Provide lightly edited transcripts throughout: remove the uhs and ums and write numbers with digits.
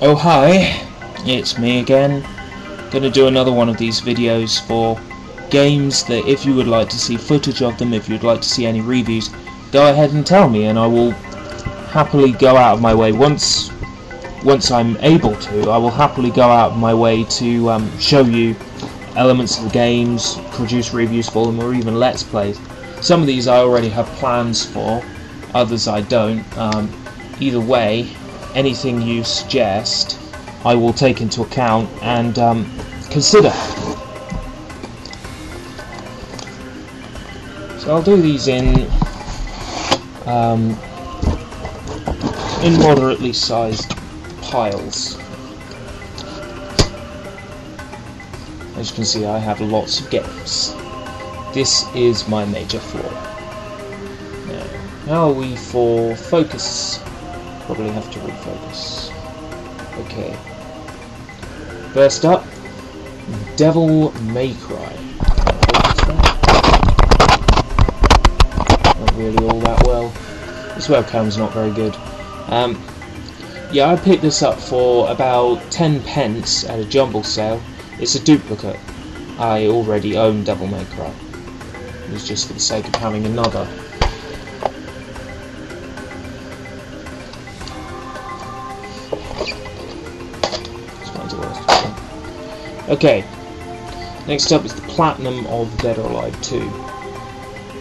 Oh hi, it's me again. Gonna do another one of these videos for games that if you would like to see footage of them, if you'd like to see any reviews, go ahead and tell me and I will happily go out of my way. Once I'm able to, I will happily go out of my way to show you elements of the games, produce reviews for them, or even let's plays. Some of these I already have plans for, others I don't. Either way, anything you suggest I will take into account and consider. So I'll do these in moderately sized piles. As you can see, I have lots of games. This is my major flaw. Now, how are we for focus? Probably have to refocus. Okay. First up, Devil May Cry. Not really all that well. This webcam's not very good. Yeah, I picked this up for about 10 pence at a jumble sale. It's a duplicate. I already own Devil May Cry. It was just for the sake of having another. Okay, next up is the Platinum of Dead or Alive 2.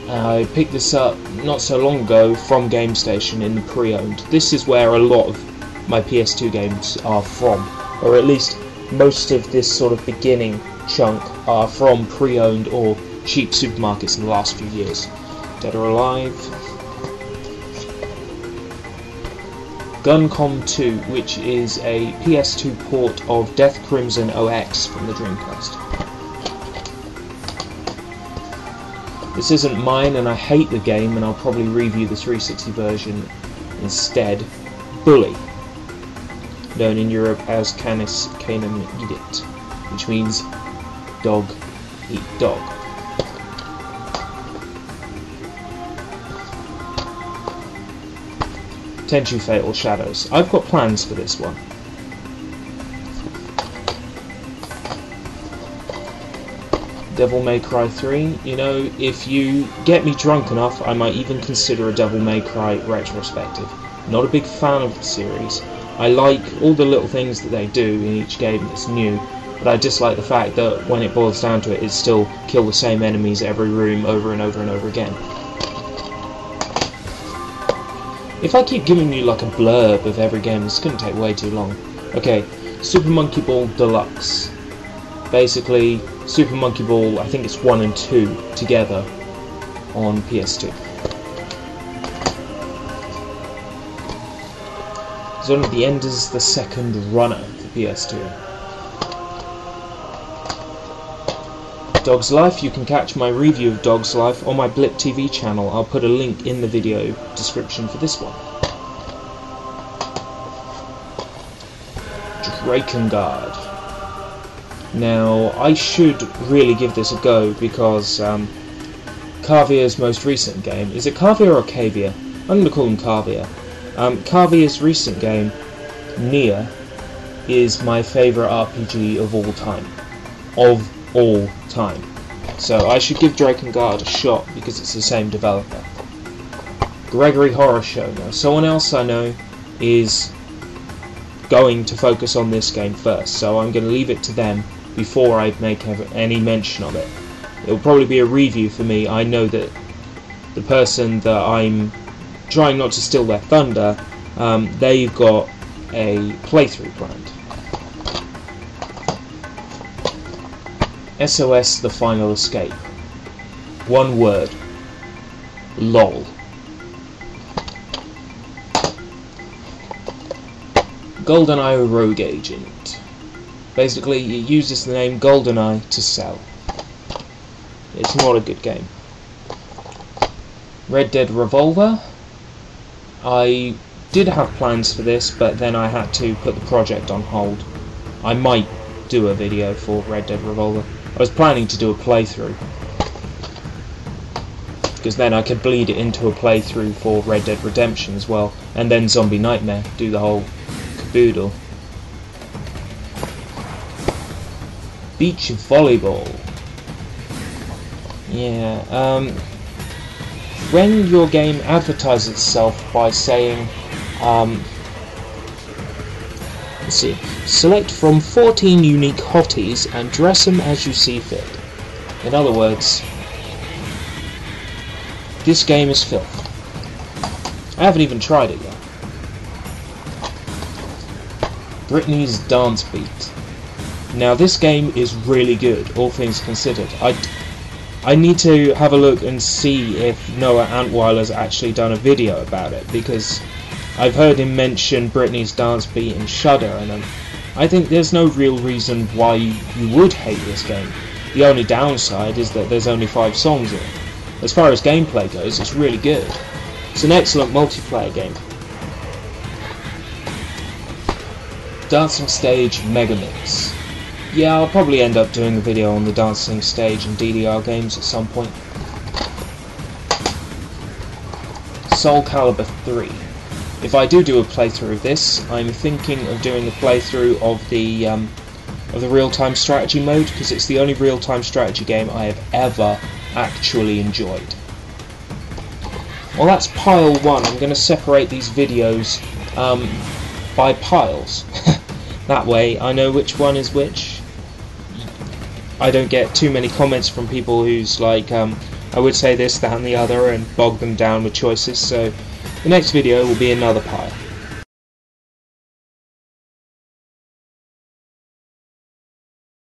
I picked this up not so long ago from GameStation in the pre-owned. This is where a lot of my PS2 games are from, or at least most of this sort of beginning chunk are from pre-owned or cheap supermarkets in the last few years. Dead or Alive, Guncom 2, which is a PS2 port of Death Crimson OX from the Dreamcast. This isn't mine and I hate the game, and I'll probably review the 360 version instead. Bully, known in Europe as Canis Canem Edit, which means dog eat dog. Tenchu Fatal Shadows. I've got plans for this one. Devil May Cry 3. You know, if you get me drunk enough, I might even consider a Devil May Cry retrospective. Not a big fan of the series. I like all the little things that they do in each game that's new, but I dislike the fact that when it boils down to it, it's still kill the same enemies every room over and over and over again. If I keep giving you like a blurb of every game, this is going to take way too long. Okay, Super Monkey Ball Deluxe. Basically, Super Monkey Ball, I think it's 1 and 2 together on PS2. Zone of the Enders, the second runner for PS2. Dog's Life, you can catch my review of Dog's Life on my Blip TV channel. I'll put a link in the video description for this one. Drakengard. Now, I should really give this a go because Cavia's most recent game, is it Cavia or Cavia? I'm going to call him Cavia. Cavia's recent game, Nier, is my favourite RPG of all time. So I should give Drakengard a shot because it's the same developer. Gregory Horror Show. Now, someone else I know is going to focus on this game first, so I'm going to leave it to them before I make any mention of it. It'll probably be a review for me. I know that the person that I'm trying not to steal their thunder, they've got a playthrough planned. SOS The Final Escape. One word. LOL. GoldenEye Rogue Agent. Basically, it uses the name GoldenEye to sell. It's not a good game. Red Dead Revolver. I did have plans for this, but then I had to put the project on hold. I might do a video for Red Dead Revolver. I was planning to do a playthrough, because then I could bleed it into a playthrough for Red Dead Redemption as well, and then Zombie Nightmare, do the whole caboodle. beach volleyball. Yeah, when your game advertises itself by saying, let's see, select from 14 unique hotties and dress them as you see fit. In other words, this game is filth. I haven't even tried it yet. Britney's Dance Beat. Now this game is really good, all things considered. I need to have a look and see if Noah Antweiler's actually done a video about it, because I've heard him mention Britney's Dance Beat and Shudder, and I think there's no real reason why you would hate this game. The only downside is that there's only 5 songs in it. As far as gameplay goes, it's really good. It's an excellent multiplayer game. Dancing Stage Megamix. Yeah, I'll probably end up doing a video on the Dancing Stage and DDR games at some point. Soul Calibur 3. If I do a playthrough of this, I'm thinking of doing a playthrough of the real-time strategy mode, because it's the only real-time strategy game I have ever actually enjoyed. Well, that's pile 1. I'm going to separate these videos by piles. That way I know which one is which. I don't get too many comments from people who's like, I would say this, that and the other, and bog them down with choices. So the next video will be another pile.